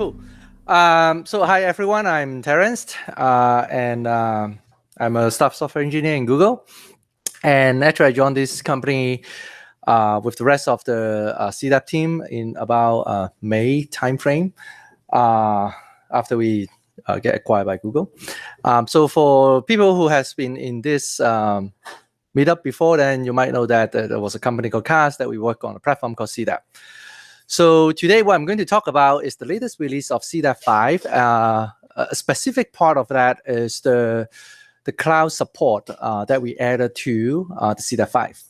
Cool. So hi everyone, I'm Terence, and I'm a staff software engineer in Google. And actually, I joined this company with the rest of the Cdap team in about May timeframe after we get acquired by Google. So for people who has been in this meetup before, then you might know that there was a company called Cast that we work on a platform called Cdap. So today what I'm going to talk about is the latest release of Cdap 5. A specific part of that is the cloud support that we added to the Cdap 5.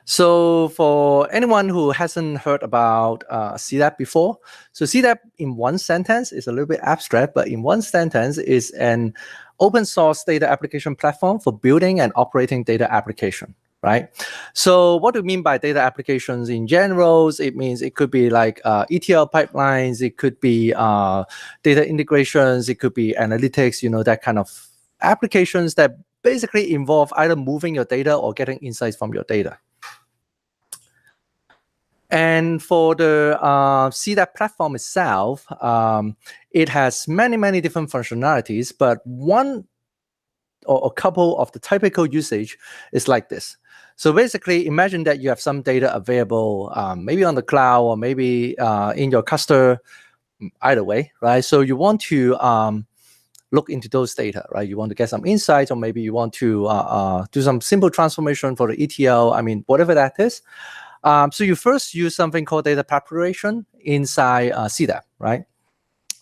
So for anyone who hasn't heard about Cdap before, so Cdap in one sentence is a little bit abstract, but in one sentence is an open source data application platform for building and operating data application. Right. So what do we mean by data applications in general? It means it could be like ETL pipelines, it could be data integrations, it could be analytics, that kind of applications that basically involve either moving your data or getting insights from your data. And for the Cdap platform itself, it has many different functionalities, but one or a couple of the typical usage is like this. So basically, imagine that you have some data available, maybe on the cloud or maybe in your cluster, either way, right? So you want to look into those data, right? You want to get some insights, or maybe you want to do some simple transformation for the ETL. I mean, whatever that is. So you first use something called data preparation inside Cdap, right?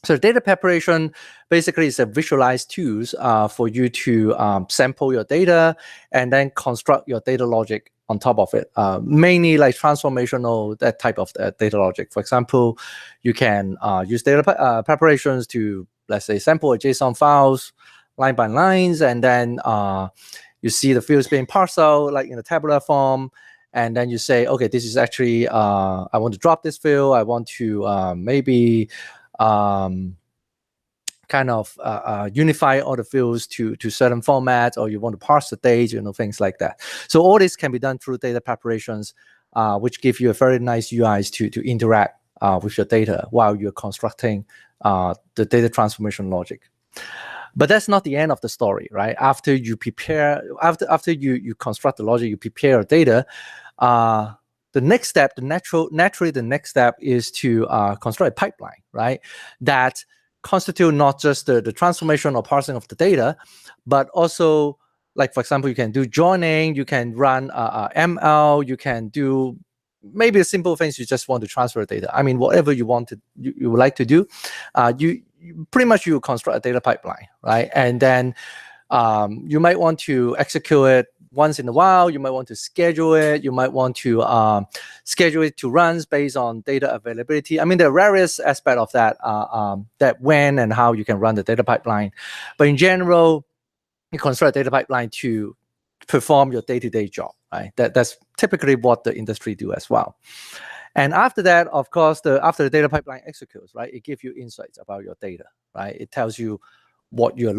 So data preparation basically is a visualized tools for you to sample your data and then construct your data logic on top of it, mainly like transformational, that type of data logic. For example, you can use data preparations to, let's say, sample a JSON files line by lines, and then you see the fields being parsed out like in a tabular form. And then you say, okay, this is actually, I want to drop this field. I want to maybe kind of unify all the fields to certain formats, or you want to parse the date, things like that. So all this can be done through data preparations, which give you a very nice UIs to interact with your data while you're constructing the data transformation logic. But that's not the end of the story, right? After you prepare, after you construct the logic, you prepare your data. The next step, naturally, the next step is to construct a pipeline, right? That constitute not just the transformation or parsing of the data, but also, like, for example, you can do joining, you can run ML, you can do maybe simple things. You just want to transfer data. I mean, whatever you want to, you would like to do, you pretty much you construct a data pipeline, right? And then you might want to execute it once in a while. You might want to schedule it. You might want to schedule it to runs based on data availability. I mean, there are various aspects of that, that when and how you can run the data pipeline. But in general, you construct a data pipeline to perform your day-to-day job, right? That's typically what the industry do as well. And after that, of course, after the data pipeline executes, right, it gives you insights about your data, right? It tells you what you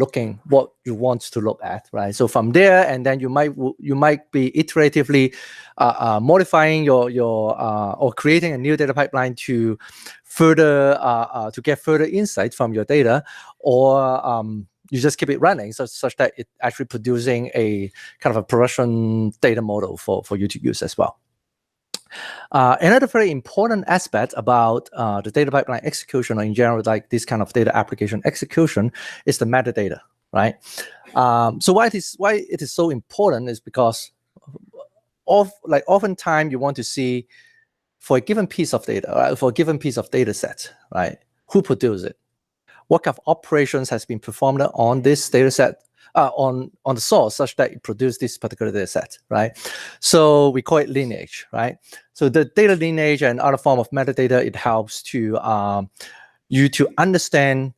want to look at, right? So from there, and then you might be iteratively modifying your or creating a new data pipeline to further to get further insight from your data, or you just keep it running such that it actually producing a kind of a production data model for you to use as well. Another very important aspect about the data pipeline execution, or in general, like this kind of data application execution, is the metadata, right? So why it is so important is because oftentimes you want to see, for a given piece of data, right, for a given piece of data set, right, who produced it, what kind of operations has been performed on this data set, on the source, such that it produced this particular data set, right? So we call it lineage, right? So the data lineage and other form of metadata, it helps to you to understand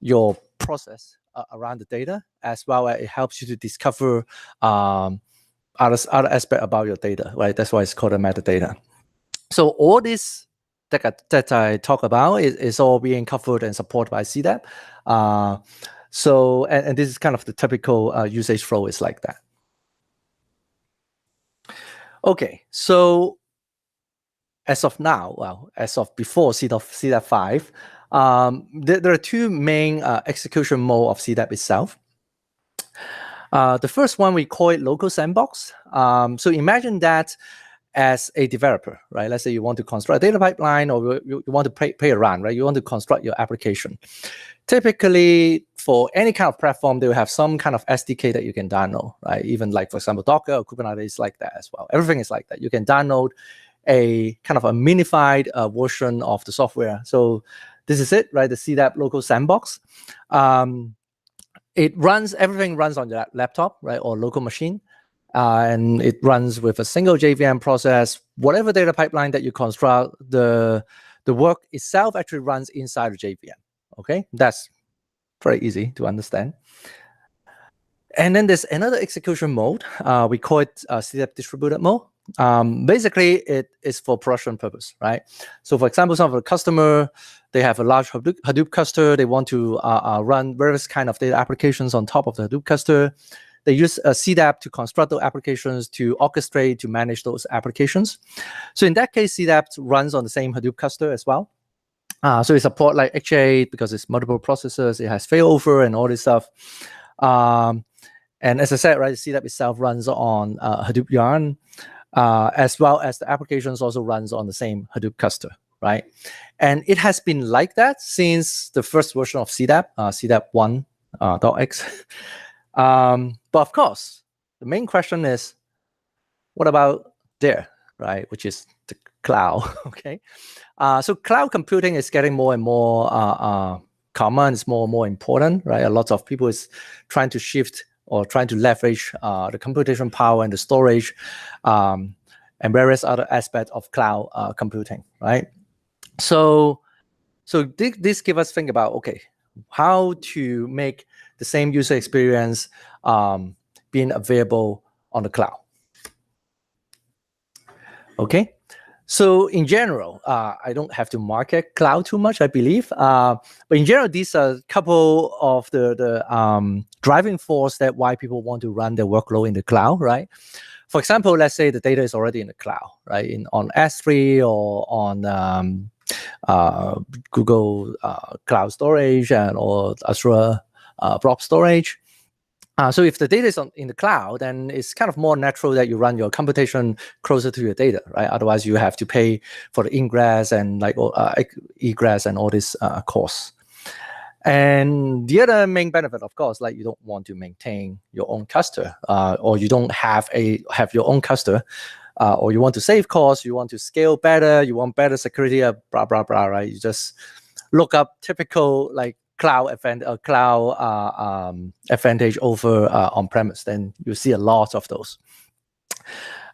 your process around the data, as well as it helps you to discover other aspect about your data, right? That's why it's called a metadata. So all this that I talk about is all being covered and supported by Cdap. So, and this is kind of the typical usage flow is like that. Okay, so as of now, well, as of before Cdap 5, there are two main execution mode of Cdap itself. The first one, we call it local sandbox. So imagine that as a developer, right? Let's say you want to construct a data pipeline, or you want to pay a run, right? You want to construct your application. Typically, for any kind of platform, they will have some kind of SDK that you can download, right? Even like, for example, Docker or Kubernetes like that as well. Everything is like that. You can download a kind of a minified version of the software. So this is it, right? The Cdap local sandbox. Everything runs on your laptop, right, or local machine. And it runs with a single JVM process. Whatever data pipeline that you construct, the work itself actually runs inside the JVM. Okay, that's very easy to understand. And then there's another execution mode. We call it Cdap distributed mode. Basically, it is for production purpose, right? So, for example, some of the customer, they have a large Hadoop cluster. They want to run various kind of data applications on top of the Hadoop cluster. They use Cdap to construct those applications, to orchestrate, to manage those applications. So in that case, Cdap runs on the same Hadoop cluster as well. So it supports like H8 because it's multiple processors. It has failover and all this stuff. And as I said, right, Cdap itself runs on Hadoop Yarn, as well as the applications also runs on the same Hadoop cluster, right? And it has been like that since the first version of Cdap, Cdap 1.x. But of course, the main question is, what about there, right? Which is the cloud, okay? So cloud computing is getting more and more common. It's more and more important, right? A lot of people is trying to shift or trying to leverage the computation power and the storage and various other aspects of cloud computing, right? So this gives us think about, okay, how to make the same user experience being available on the cloud. Okay, so in general, I don't have to market cloud too much, I believe. But in general, these are a couple of the driving force that why people want to run their workload in the cloud, right? For example, let's say the data is already in the cloud, right? On S3 or on Google Cloud Storage or Azure Blob Storage. So if the data is in the cloud, then it's kind of more natural that you run your computation closer to your data, right? Otherwise, you have to pay for the ingress and like egress and all this costs. And the other main benefit, of course, like you don't want to maintain your own cluster, or you don't have your own cluster, or you want to save costs, you want to scale better, you want better security, blah blah blah, right? You just look up typical like cloud advantage over on-premise, then you see a lot of those.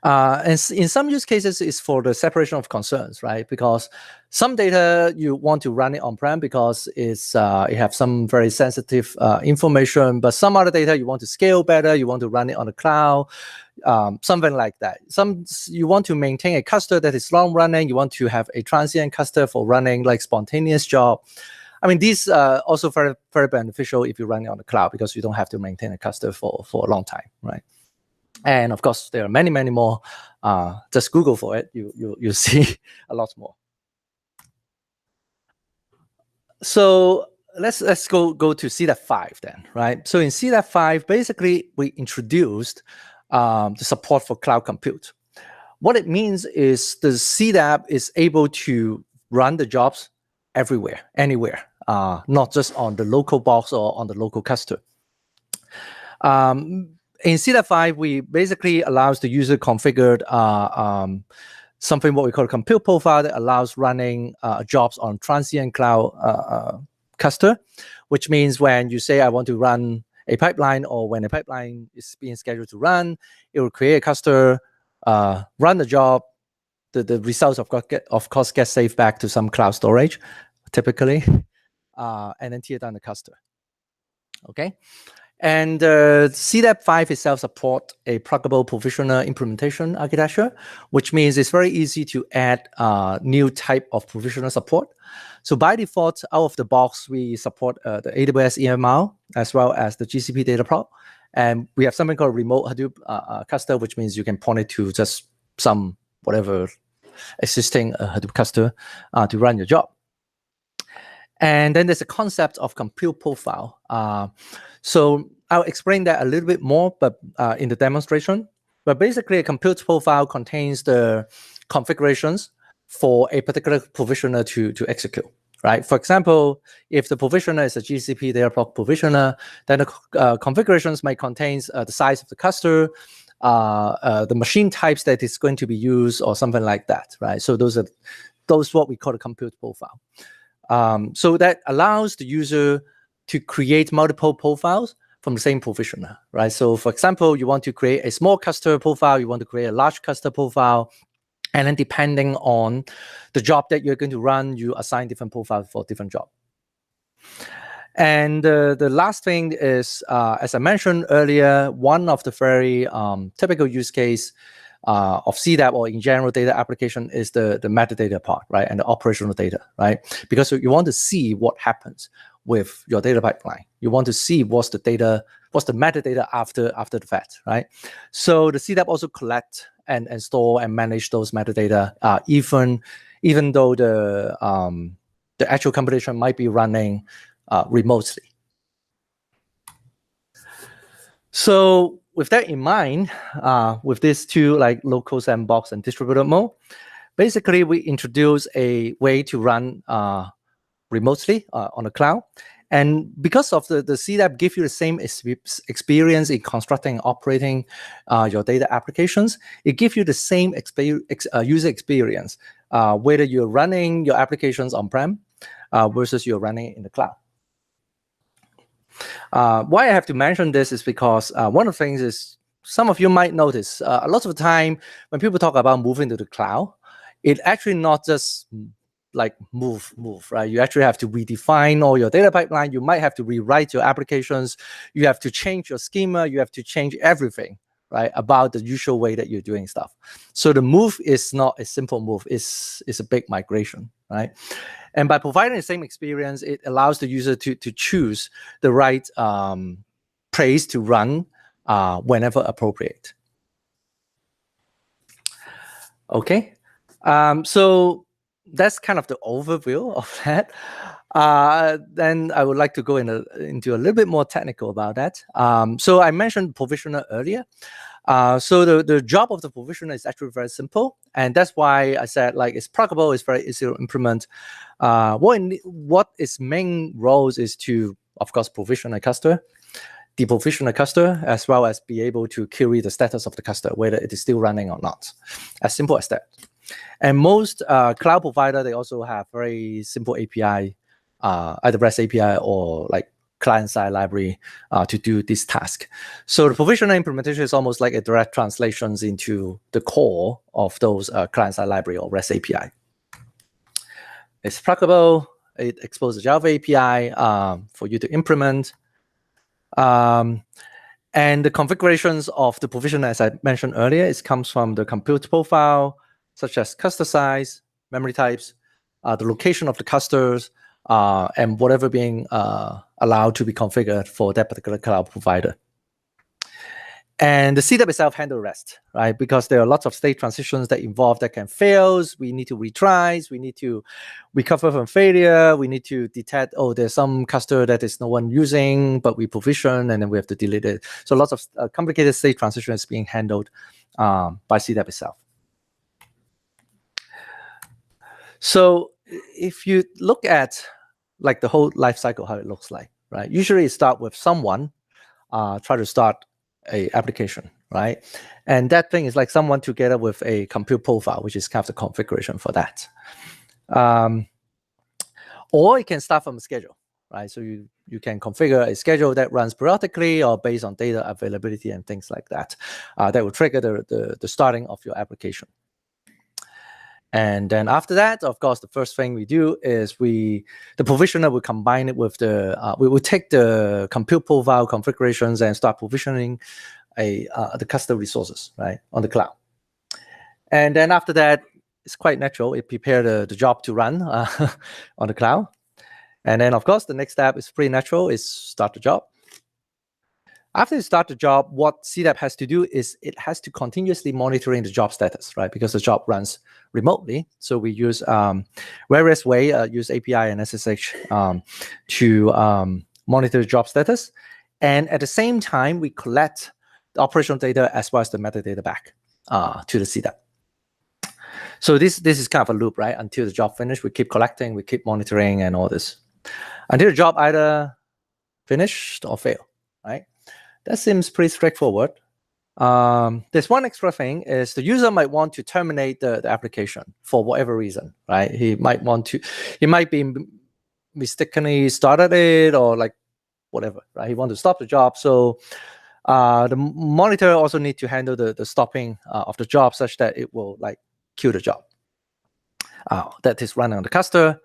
And in some use cases, it's for the separation of concerns, right? Because some data you want to run it on-prem because it have some very sensitive information, but some other data you want to scale better, you want to run it on the cloud, something like that. You want to maintain a cluster that is long running, you want to have a transient cluster for running like spontaneous job. I mean, these are also very, very beneficial if you run it on the cloud because you don't have to maintain a cluster for a long time, right? And of course, there are many, many more. Just Google for it. You see a lot more. So let's go to Cdap 5 then, right? So in Cdap 5, basically we introduced the support for cloud compute. What it means is the Cdap is able to run the jobs everywhere, anywhere, not just on the local box or on the local cluster. In Cdap 5, we basically allows the user configured something what we call a compute profile that allows running jobs on transient cloud cluster, which means when you say I want to run a pipeline or when a pipeline is being scheduled to run, it will create a cluster, run the job. The results of course get saved back to some cloud storage, typically, and then tear down the cluster. Okay. And Cdap 5 itself support a pluggable provisioner implementation architecture, which means it's very easy to add new type of provisioner support. So by default, out of the box, we support the AWS EMR as well as the GCP data prop. And we have something called remote Hadoop cluster, which means you can point it to just some whatever existing Hadoop cluster to run your job. And then there's a concept of compute profile. So I'll explain that a little bit more, but in the demonstration. But basically, a compute profile contains the configurations for a particular provisioner to execute, right? For example, if the provisioner is a GCP Datadog provisioner, then the configurations might contain the size of the cluster, the machine types that is going to be used, or something like that, right? So those are what we call a compute profile. So that allows the user to create multiple profiles from the same provisioner, right? So for example, you want to create a small cluster profile, you want to create a large cluster profile, and then depending on the job that you're going to run, you assign different profiles for different job. And the last thing is, as I mentioned earlier, one of the very typical use case of Cdap or in general data application is the metadata part, right? And the operational data, right? Because you want to see what happens with your data pipeline. You want to see what's the metadata after the fact, right? So the Cdap also collect and store and manage those metadata, even though the actual computation might be running remotely. So with that in mind, with these two, like local sandbox and distributed mode, basically we introduce a way to run remotely on the cloud. And because of the Cdap give you the same experience in constructing and operating your data applications, it gives you the same user experience, whether you're running your applications on-prem versus you're running it in the cloud. Why I have to mention this is because one of the things is, some of you might notice, a lot of the time when people talk about moving to the cloud, it actually not just like move, right? You actually have to redefine all your data pipeline. You might have to rewrite your applications. You have to change your schema. You have to change everything, right, about the usual way that you're doing stuff. So the move is not a simple move. It's a big migration, right? And by providing the same experience, it allows the user to choose the right place to run whenever appropriate. Okay, so that's kind of the overview of that. Then I would like to go into a little bit more technical about that. So I mentioned provisioner earlier. So the job of the provisioner is actually very simple, and that's why I said like it's pluggable, it's very easy to implement. What its main roles is to, of course, provision a cluster, deprovision a cluster, as well as be able to query the status of the cluster, whether it is still running or not. As simple as that. And most cloud provider, they also have very simple API, either REST API or like client-side library to do this task. So the provisioner implementation is almost like a direct translations into the core of those client-side library or REST API. It's pluggable. It exposes Java API for you to implement. And the configurations of the provisioner, as I mentioned earlier, it comes from the compute profile, such as cluster size, memory types, the location of the clusters, and whatever being allowed to be configured for that particular cloud provider. And the Cdap itself handles REST, right? Because there are lots of state transitions that involve that can fail. We need to retry. We need to recover from failure. We need to detect, oh, there's some cluster that is no one using, but we provision, and then we have to delete it. So lots of complicated state transition is being handled by Cdap itself. So if you look at like the whole life cycle, how it looks like, right? Usually it starts with someone try to start a application, right? And that thing is like someone together with a compute profile, which is kind of the configuration for that. Or it can start from a schedule, right? So you can configure a schedule that runs periodically or based on data availability and things like that. That will trigger the starting of your application. And then after that, of course, the first thing we do is the provisioner will combine it with we will take the compute profile configurations and start provisioning the cluster resources, right, on the cloud. And then after that, it's quite natural. It prepares the job to run on the cloud. And then, of course, the next step is pretty natural, is start the job. After you start the job, what Cdap has to do is it has to continuously monitoring the job status, right? Because the job runs remotely. So we use various ways, use API and SSH to monitor the job status. And at the same time, we collect the operational data as well as the metadata back to the Cdap. So this is kind of a loop, right? Until the job finished, we keep collecting, we keep monitoring and all this. Until the job either finished or failed, right? That seems pretty straightforward. There's one extra thing is the user might want to terminate the application for whatever reason, right? He might be mistakenly started it or like whatever, right? He wants to stop the job. So the monitor also need to handle the stopping of the job such that it will like kill the job that is running on the cluster.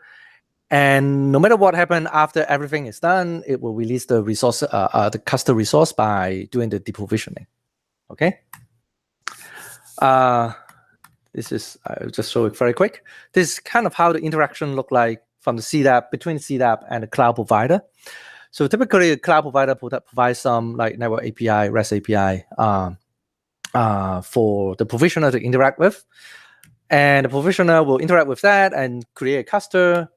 And no matter what happened after everything is done, it will release the resource, the cluster resource by doing the deprovisioning. Okay. This is, I'll just show it very quick. This is kind of how the interaction look like from the Cdap, between Cdap and the cloud provider. So typically, the cloud provider provides some like network API, REST API for the provisioner to interact with. And the provisioner will interact with that and create a cluster.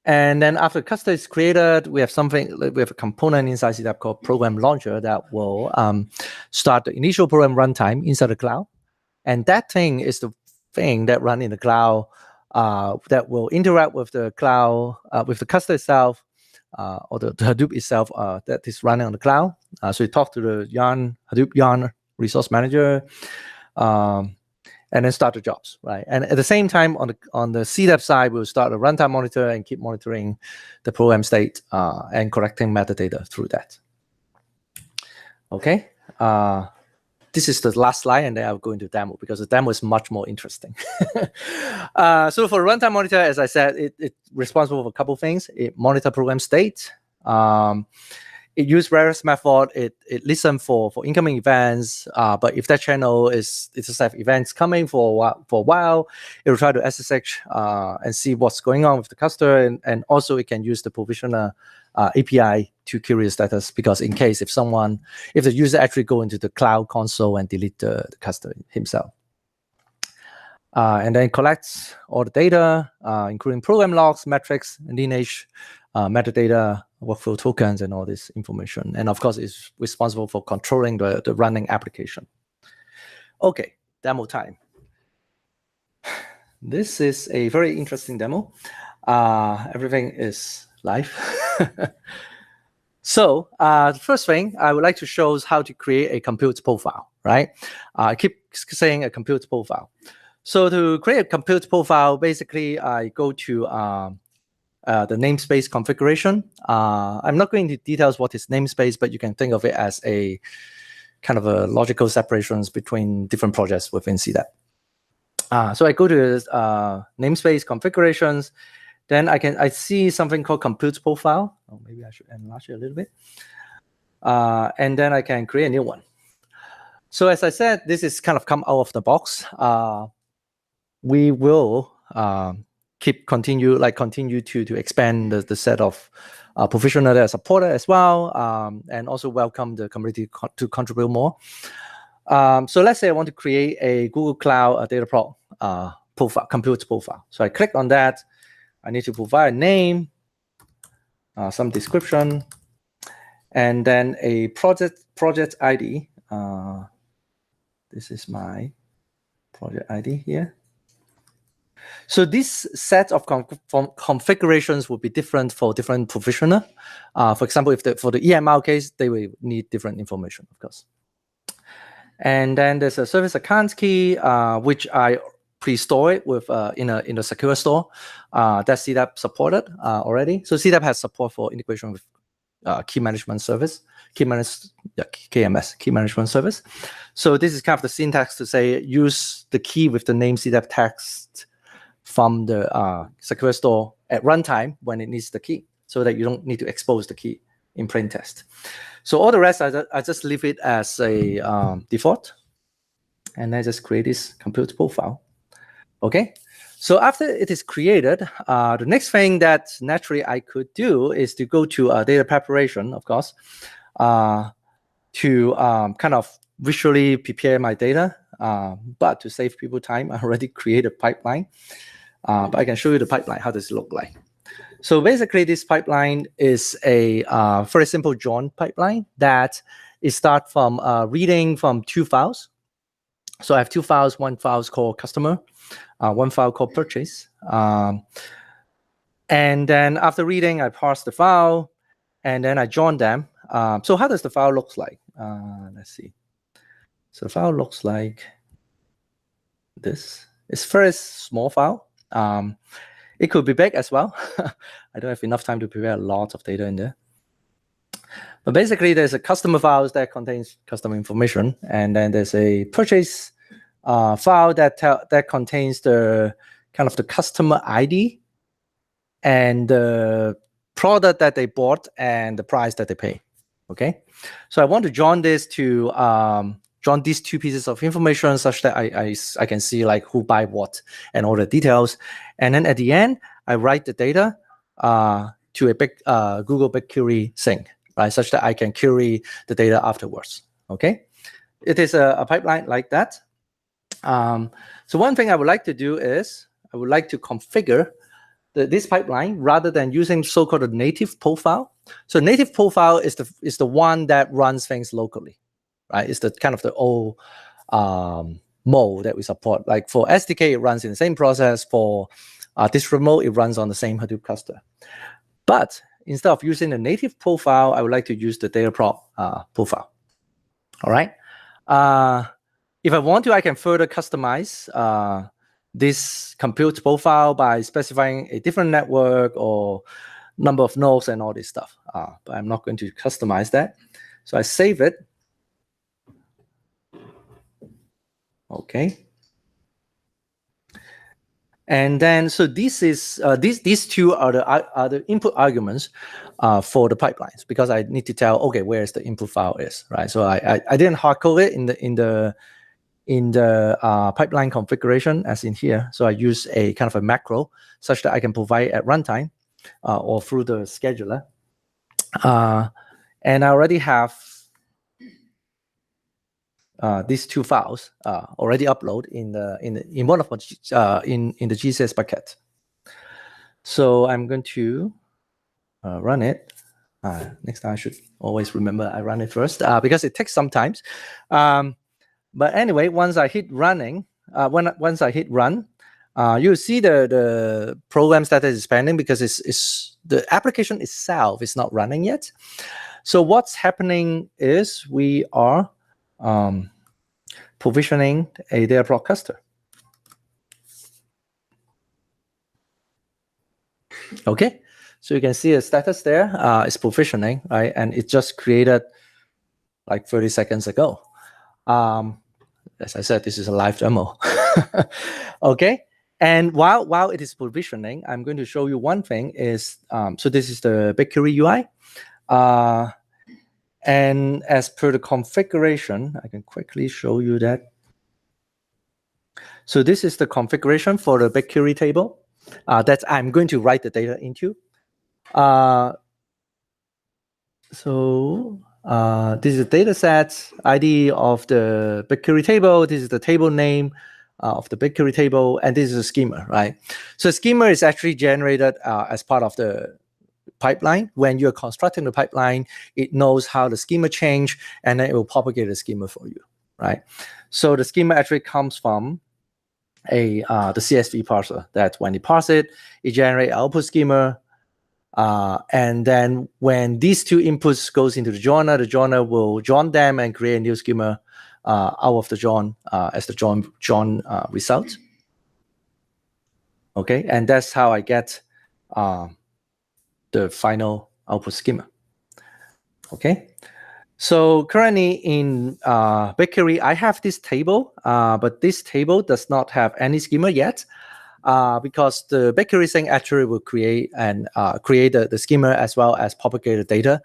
And then after the cluster is created, we have a component inside Cdap called program launcher that will start the initial program runtime inside the cloud. And that thing is the thing that run in the cloud that will interact with the cloud, with the cluster itself, or the Hadoop itself that is running on the cloud. So you talk to the Hadoop Yarn resource manager, and then start the jobs, right? And at the same time, on the Cdap side, we'll start a runtime monitor and keep monitoring the program state and collecting metadata through that. Okay. This is the last slide, and then I'll go into demo because the demo is much more interesting. So for runtime monitor, as I said, it's responsible for a couple of things. It monitor program state. It uses various methods. It listens for incoming events. But if that channel is just have events coming for a while, it will try to SSH and see what's going on with the cluster. And also it can use the provisioner API to query the status, because in case if the user actually go into the cloud console and delete the cluster himself. And then collects all the data, including program logs, metrics, lineage, metadata, workflow tokens, and all this information. And of course, it's responsible for controlling the running application. Okay, demo time. This is a very interesting demo. Everything is live. So the first thing I would like to show is how to create a compute profile, right? I keep saying a compute profile. So to create a compute profile, basically I go to the namespace configuration. I'm not going into details what is namespace, but you can think of it as a kind of a logical separations between different projects within Cdap. So I go to namespace configurations. Then I see something called compute profile. Oh, maybe I should enlarge it a little bit. And then I can create a new one. So as I said, this is kind of come out of the box. We will continue to expand the set of provisioner that are supported as well, and also welcome the community to contribute more. So let's say I want to create a Google Cloud Datadog profile, compute profile. So I click on that. I need to provide a name, some description, and then a project ID. This is my project ID here. So this set of configurations will be different for different provisioner. For example, for the EMR case, they will need different information, of course. And then there's a service account key, which I pre-store it with in a secure store that Cdap supported already. So Cdap has support for integration with key management service, KMS, key management service. So this is kind of the syntax to say use the key with the name Cdap text from the secure store at runtime when it needs the key, so that you don't need to expose the key in plain text. So all the rest, I just leave it as a default, and I just create this compute profile. Okay, so after it is created, the next thing that naturally I could do is to go to data preparation, of course. to kind of visually prepare my data. But to save people time, I already created a pipeline. But I can show you the pipeline. How does it look like? So basically, this pipeline is a very simple join pipeline that it starts from reading from 2 files. So I have 2 files. One file is called customer, one file called purchase. And then after reading, I parse the file, and then I join them. So how does the file look like? Let's see. So the file looks like this. It's a very small file. It could be big as well. I don't have enough time to prepare a lot of data in there. But basically, there's a customer file that contains customer information, and then there's a purchase file that contains the kind of the customer ID and the product that they bought and the price that they pay. Okay, so I want to join this to join these 2 pieces of information such that I can see like who buy what and all the details. And then at the end, I write the data to a big Google Bigquery sink, right? Such that I can query the data afterwards. Okay, it is a pipeline like that. So one thing I would like to do is I would like to configure this pipeline rather than using so-called native profile. So native profile is the one that runs things locally, right? It's the kind of the old mode that we support. Like for SDK, it runs in the same process. For this remote, it runs on the same Hadoop cluster. But instead of using the native profile, I would like to use the dataprop profile. All right. If I want to, I can further customize this compute profile by specifying a different network or number of nodes and all this stuff. But I'm not going to customize that. So I save it. Okay. And then, so this is these 2 are the input arguments for the pipelines, because I need to tell, okay, where's the input file is, right? So I didn't hard code it in the pipeline configuration as in here. So I use a kind of a macro such that I can provide at runtime or through the scheduler. And I already have these 2 files already upload in one of in the GCS bucket. So I'm going to run it. Next time I should always remember I run it first because it takes some time. But anyway, once I hit running, once I hit run, you'll see the program status is pending because it's the application itself is not running yet. So what's happening is we are provisioning a dataprop cluster. Okay, so you can see a status there. It's provisioning, right? And it just created like 30 seconds ago. As I said, this is a live demo. Okay, and while it is provisioning, I'm going to show you one thing. Is so this is the Bigquery UI. And as per the configuration, I can quickly show you that. So this is the configuration for the Bigquery table that I'm going to write the data into. This is the data set ID of the Bigquery table. This is the table name of the Bigquery table, and this is a schema, right? So schema is actually generated as part of the pipeline. When you're constructing the pipeline, it knows how the schema change, and then it will propagate the schema for you, right? So the schema actually comes from the CSV parser. That when you parse it, it generates output schema. And then when these 2 inputs goes into the joiner will join them and create a new schema out of the join as the join result. Okay, and that's how I get the final output schema. Okay, so currently in Bigquery, I have this table, but this table does not have any schema yet. Because the Bigquery thing actually will create the schema as well as propagate the data,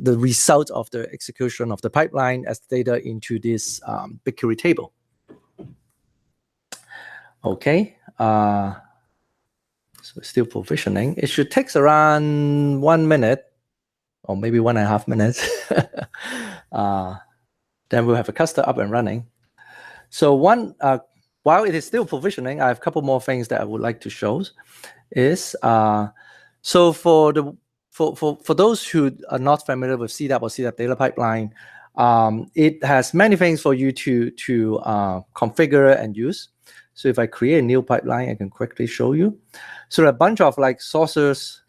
the result of the execution of the pipeline as data into this Bigquery table. Okay, so still provisioning. It should take around 1 minute or maybe 1.5 minutes. Then we'll have a cluster up and running. So while it is still provisioning, I have a couple more things that I would like to show. So for those who are not familiar with Cdap or Cdap data pipeline, it has many things for you to configure and use. So if I create a new pipeline, I can quickly show you. So there are a bunch of like sources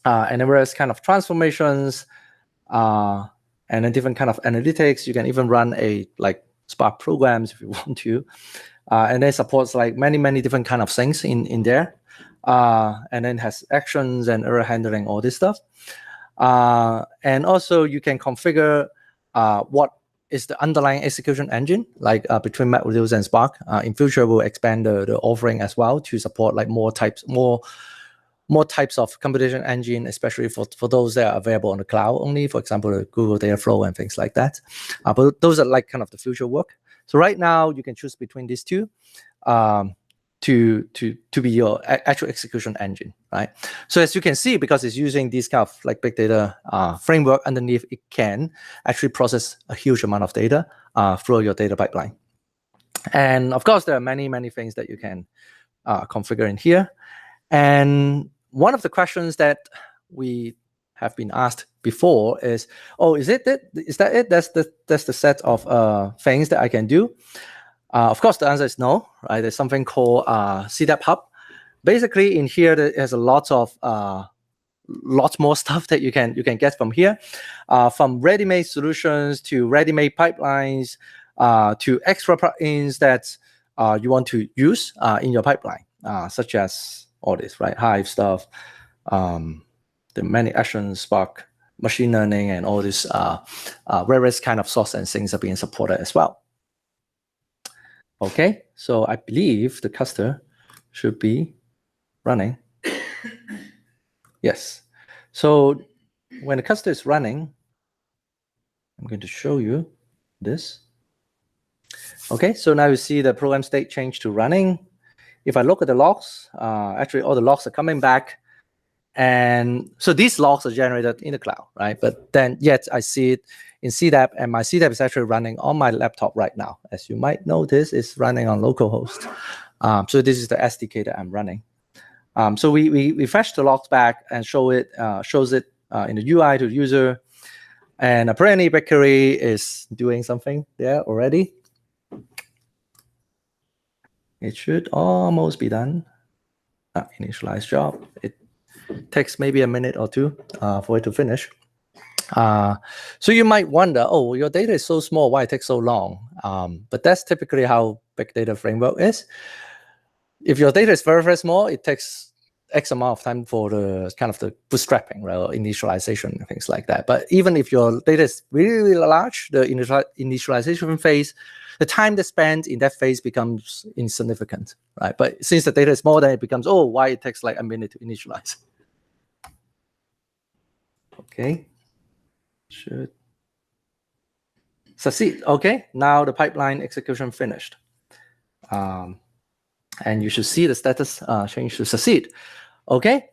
and various kind of transformations and then different kind of analytics. You can even run a like Spark programs if you want to. And it supports like many different kind of things in there. And then has actions and error handling, all this stuff. And also you can configure what is the underlying execution engine, like between MapReduce and Spark. In future, we'll expand the offering as well to support like more types of computation engine, especially for those that are available on the cloud only, for example, the Google Dataflow and things like that. But those are like kind of the future work. So right now, you can choose between these two to be your actual execution engine, right? So as you can see, because it's using this kind of like big data framework underneath, it can actually process a huge amount of data through your data pipeline. And of course, there are many things that you can configure in here. And one of the questions that we have been asked before is, oh, is that it? That's the set of things that I can do. Of course, the answer is no, right? There's something called Cdap Hub. Basically, in here, there's a lot more stuff that you can get from here, from ready-made solutions to ready-made pipelines to extra plugins that you want to use in your pipeline, such as all this, right? Hive stuff, the many actions, Spark, machine learning, and all this various kind of source and things are being supported as well. Okay, so I believe the cluster should be running. Yes. So when the cluster is running, I'm going to show you this. Okay, so now you see the program state change to running. If I look at the logs, actually all the logs are coming back. And so these logs are generated in the cloud, right? But then yet I see it in Cdap, and my Cdap is actually running on my laptop right now. As you might notice, it's running on localhost. So this is the SDK that I'm running. So we fetch the logs back and shows it in the UI to the user. And apparently Bigquery is doing something there already. It should almost be done. Initialize job. It takes maybe a minute or two for it to finish. So you might wonder, oh, your data is so small, why it takes so long? But that's typically how big data framework is. If your data is very small, it takes X amount of time for the kind of the bootstrapping, right, or initialization and things like that. But even if your data is really large, the initialization phase, the time that's spent in that phase becomes insignificant, right? But since the data is small, then it becomes, oh, why it takes like a minute to initialize? Okay, should succeed. Okay, now the pipeline execution finished. And you should see the status change to succeed. Okay,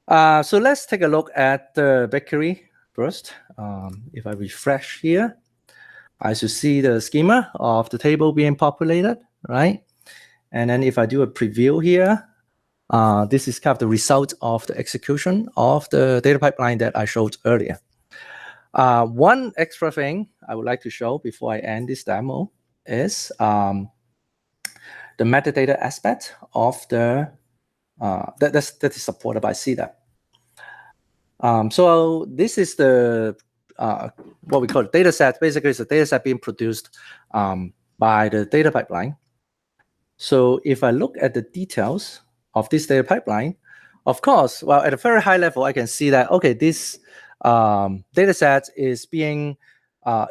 so let's take a look at the Bigquery first. If I refresh here, I should see the schema of the table being populated, right? And then if I do a preview here, this is kind of the result of the execution of the data pipeline that I showed earlier. One extra thing I would like to show before I end this demo is the metadata aspect of the that is supported by Cdap. So this is the what we call data set. Basically, it's a data set being produced by the data pipeline. So if I look at the details of this data pipeline, of course, well, at a very high level, I can see that, okay, this data set is being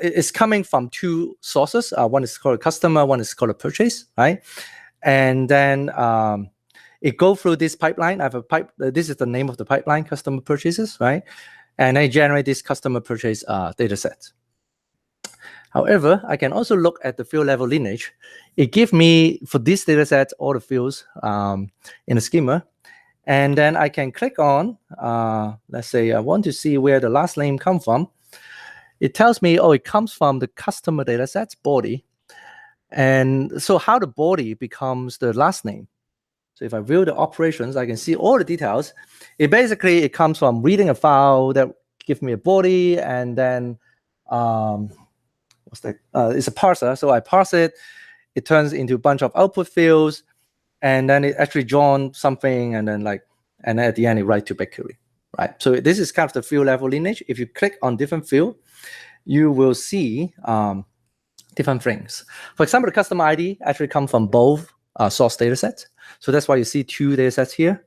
it's coming from two sources. One is called a customer, one is called a purchase, right? And then it goes through this pipeline. I have a pipe. This is the name of the pipeline, customer purchases, right? And I generate this customer purchase data set. However, I can also look at the field level lineage. It gives me, for this data set, all the fields in the schema. And then I can click on, let's say I want to see where the last name comes from. It tells me, oh, it comes from the customer datasets body. And so how the body becomes the last name. So if I view the operations, I can see all the details. It comes from reading a file that gives me a body, and then what's that? It's a parser. So I parse it. It turns into a bunch of output fields, and then it actually joins something, and then and then at the end it writes to Bigquery, right? So this is kind of the field level lineage. If you click on different field, you will see different things. For example, the customer ID actually comes from both source datasets. So that's why you see two datasets here.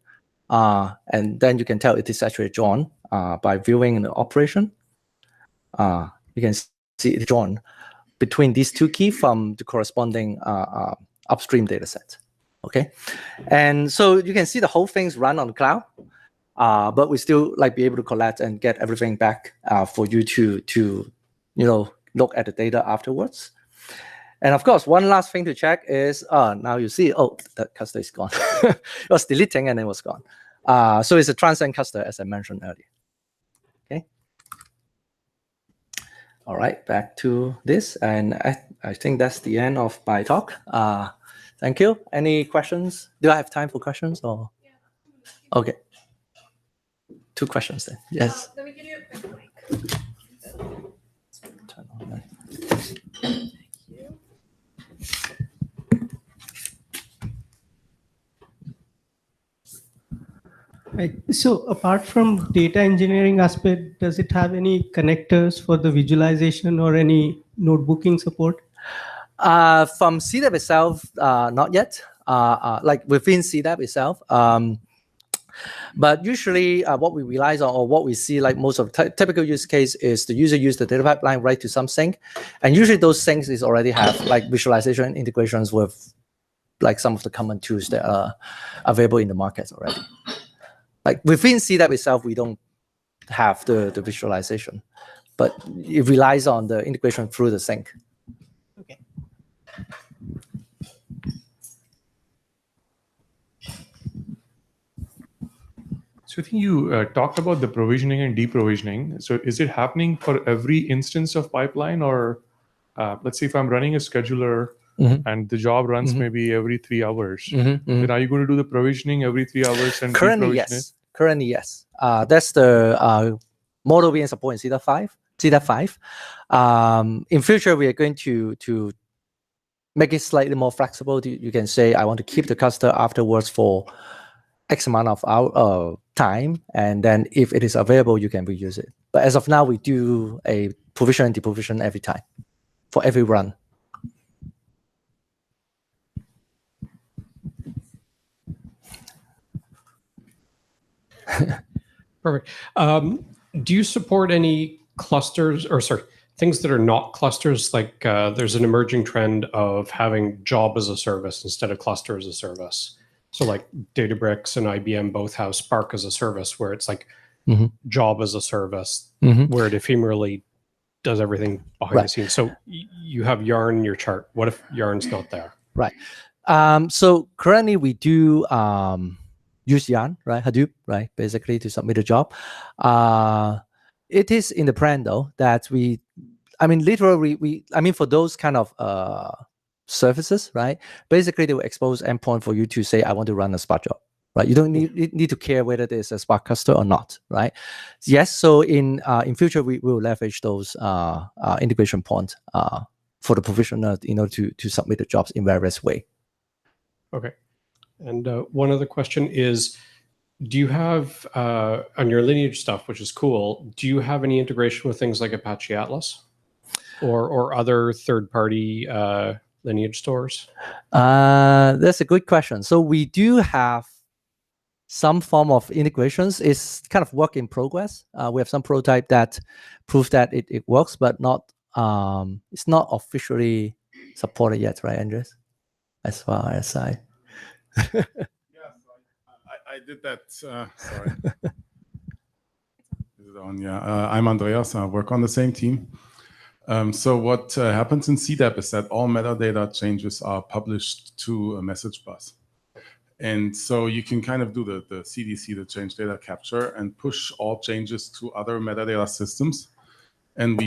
And then you can tell it is actually drawn by viewing the operation. You can see it drawn between these two keys from the corresponding upstream dataset. Okay, and so you can see the whole thing's run on the cloud, but we still be able to collect and get everything back for you to look at the data afterwards. And of course, one last thing to check is now you see, oh, that cluster is gone. It was deleting and it was gone. So it's a transient cluster, as I mentioned earlier. Okay. All right, back to this, and I think that's the end of my talk. Thank you. Any questions? Do I have time for questions or? Yeah. Okay. 2 questions then. Yes. Let me give you a quick mic. Turn on that. Thank you. Right. So apart from data engineering aspect, does it have any connectors for the visualization or any notebooking support? From Cdap itself, not yet. Like within Cdap itself. But usually what we rely on, or what we see, like most of the typical use case, is the user use the data pipeline right to some sink. And usually those sinks is already have visualization integrations with some of the common tools that are available in the market already. Like within Cdap itself, we don't have the visualization, but it relies on the integration through the sink. Okay. So I think you talked about the provisioning and deprovisioning. So is it happening for every instance of pipeline, or let's say if I'm running a scheduler and the job runs maybe every 3 hours, then are you going to do the provisioning every 3 hours and Currently, yes. Currently, yes. That's the model being supported in Cdap 5. In future, we are going to make it slightly more flexible. You can say, I want to keep the cluster afterwards for X amount of hour time, and then if it is available, you can reuse it. But as of now, we do a provision and deprovision every time for every run. Perfect. Do you support any clusters, or sorry, things that are not clusters? Like there's an emerging trend of having job as a service instead of cluster as a service. So like Databricks and IBM both have Spark as a service, where it's like job as a service, where it ephemerally does everything behind the scenes. So you have Yarn in your chart. What if Yarn's not there? Right. So currently we do use Yarn, right? Hadoop, right? Basically to submit a job. It is in the plan though that literally for those kind of services, right? Basically they will expose endpoint for you to say, I want to run a Spark job, right? You don't need to care whether there's a Spark cluster or not, right? Yes. So in future we will leverage those integration points for the provisioner in order to submit the jobs in various way. Okay. And one other question is, do you have, on your Lineage stuff, which is cool, do you have any integration with things like Apache Atlas or other third-party Lineage stores? That's a good question. So we do have some form of integrations. It's kind of work in progress. We have some prototype that prove that it works, but not it's not officially supported yet, right, Andres? As far as I... Yes, I did that. Sorry. Is it on? Yeah, I'm Andreas. I work on the same team. So what happens in Cdap is that all metadata changes are published to a message bus. And so you can kind of do the CDC, the change data capture, and push all changes to other metadata systems. And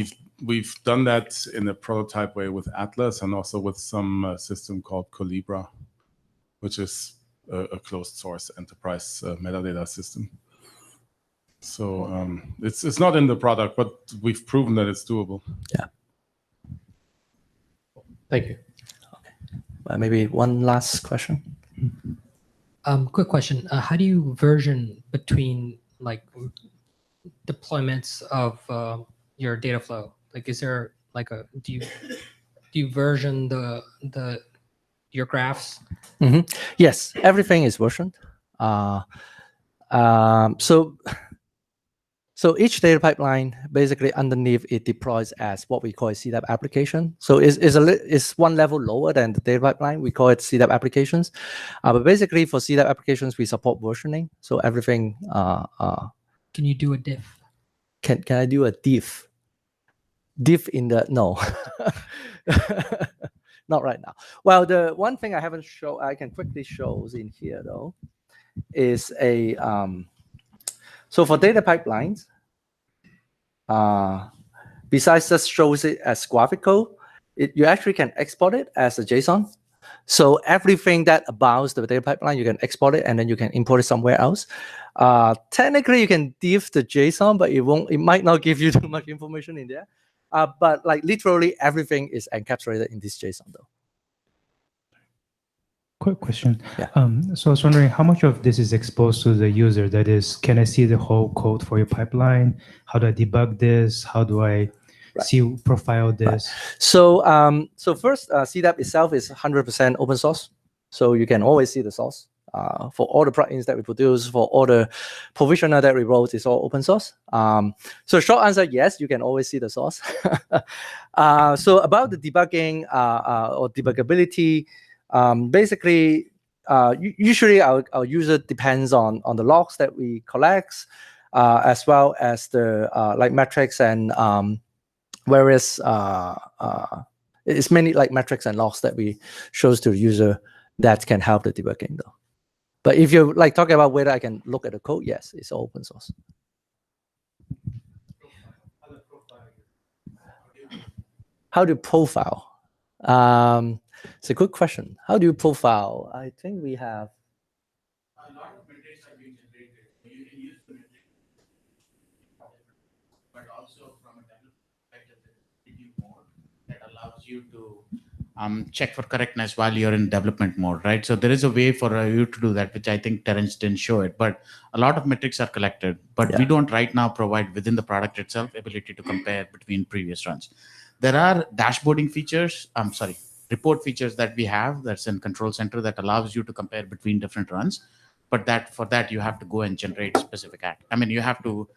we've done that in a prototype way with Atlas and also with some system called Colibra, which is a closed source enterprise metadata system. So it's not in the product, but we've proven that it's doable. Yeah. Thank you. Okay. Maybe one last question. Quick question. How do you version between like deployments of your data flow? Like, is there like a do you version your graphs? Yes, everything is versioned. So each data pipeline, basically underneath, it deploys as what we call a Cdap application. So it's one level lower than the data pipeline. We call it Cdap applications. But basically for Cdap applications, we support versioning. So everything. Can you do a diff? Can I do a diff? Diff in the no. Not right now. Well, the one thing I haven't shown, I can quickly show in here though, is a so for data pipelines, besides just shows it as graphical, you actually can export it as a JSON. So everything that abounds the data pipeline, you can export it and then you can import it somewhere else. Technically, you can diff the JSON, but it might not give you too much information in there. But like literally everything is encapsulated in this JSON though. Quick question. Yeah. So I was wondering how much of this is exposed to the user? That is, can I see the whole code for your pipeline? How do I debug this? How do I see profile this? Right. So first, Cdap itself is 100% open source. So you can always see the source. For all the plugins that we produce, for all the provisioner that we wrote, it's all open source. So short answer, yes, you can always see the source. So about the debugging or debuggability, basically, usually our user depends on the logs that we collect, as well as the like metrics and various it's many like metrics and logs that we shows to the user that can help the debugging though. But if you're like talking about whether I can look at the code, yes, it's all open source. How do you profile? It's a good question. How do you profile? I think we have. A lot of metrics are being generated. You can use the metrics, but also from a development perspective, there's mode that allows you to check for correctness while you're in development mode, right? So there is a way for you to do that, which I think Terence didn't show it, but a lot of metrics are collected, but we don't right now provide within the product itself ability to compare between previous runs. There are dashboarding features, report features that we have that's in Control Center that allows you to compare between different runs, but for that you have to go and generate specific you have to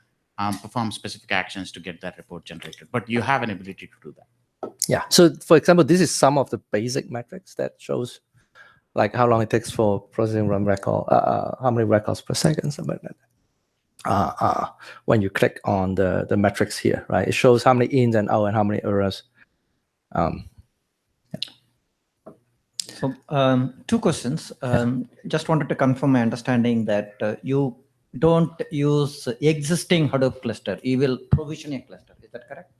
perform specific actions to get that report generated, but you have an ability to do that. Yeah. So for example, this is some of the basic metrics that shows like how long it takes for processing run record, how many records per second, something like that. When you click on the metrics here, right, it shows how many ins and out and how many errors. So 2 questions. Just wanted to confirm my understanding that you don't use existing Hadoop cluster. You will provision a cluster. Is that correct?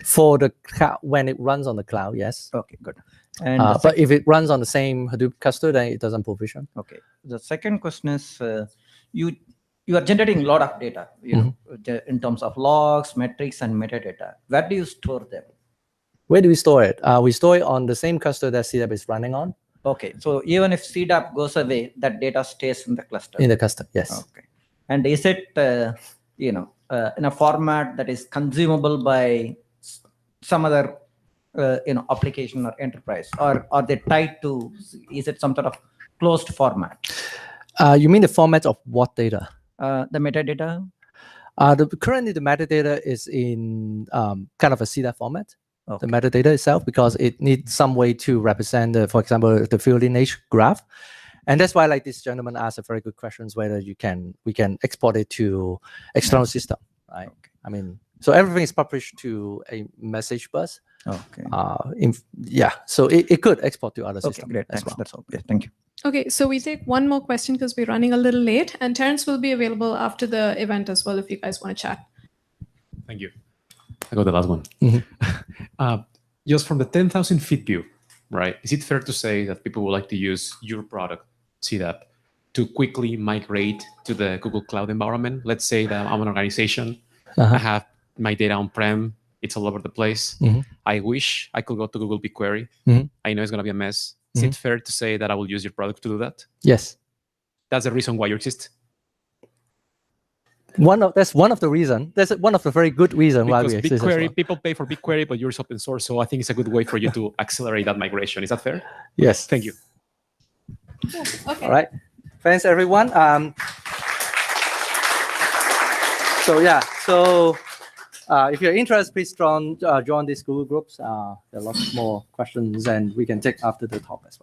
For the cloud, when it runs on the cloud, yes. Okay, good. And but if it runs on the same Hadoop cluster, then it doesn't provision. Okay. The second question is, you are generating a lot of data, in terms of logs, metrics, and metadata. Where do you store them? Where do we store it? We store it on the same cluster that Cdap is running on. Okay. So even if Cdap goes away, that data stays in the cluster. In the cluster, yes. Okay. And is it, in a format that is consumable by some other, application or enterprise, or are they tied to? Is it some sort of closed format? You mean the format of what data? The metadata. Currently, the metadata is in kind of a Cdap format. Okay. The metadata itself, because it needs some way to represent, for example, the field lineage graph. And that's why, like this gentleman asked a very good questions whether we can export it to external system, right? Okay. I mean, so everything is published to a message bus. Okay. So it could export to other Okay, systems great. as Thanks. well. That's all. Yeah, thank you. Okay, so we take one more question because we're running a little late, and Terence will be available after the event as well if you guys want to chat. Thank you. I got the last one. Just from the 10,000 feet view, right? Is it fair to say that people would like to use your product, Cdap, to quickly migrate to the Google Cloud environment? Let's say that I'm an organization. I have my data on-prem. It's all over the place. I wish I could go to Google BigQuery. I know it's going to be a mess. Is it fair to say that I will use your product to do that? Yes. That's the reason why you exist? That's one of the reasons. That's one of the very good reasons why we exist. Because BigQuery, as well. people pay for BigQuery, but yours open source. So I think it's a good way for you to accelerate that migration. Is that fair? Yes. Thank you. Okay. All right. Thanks, everyone. So if you're interested, please join these Google groups. There are lots more questions, and we can take after the talk as well.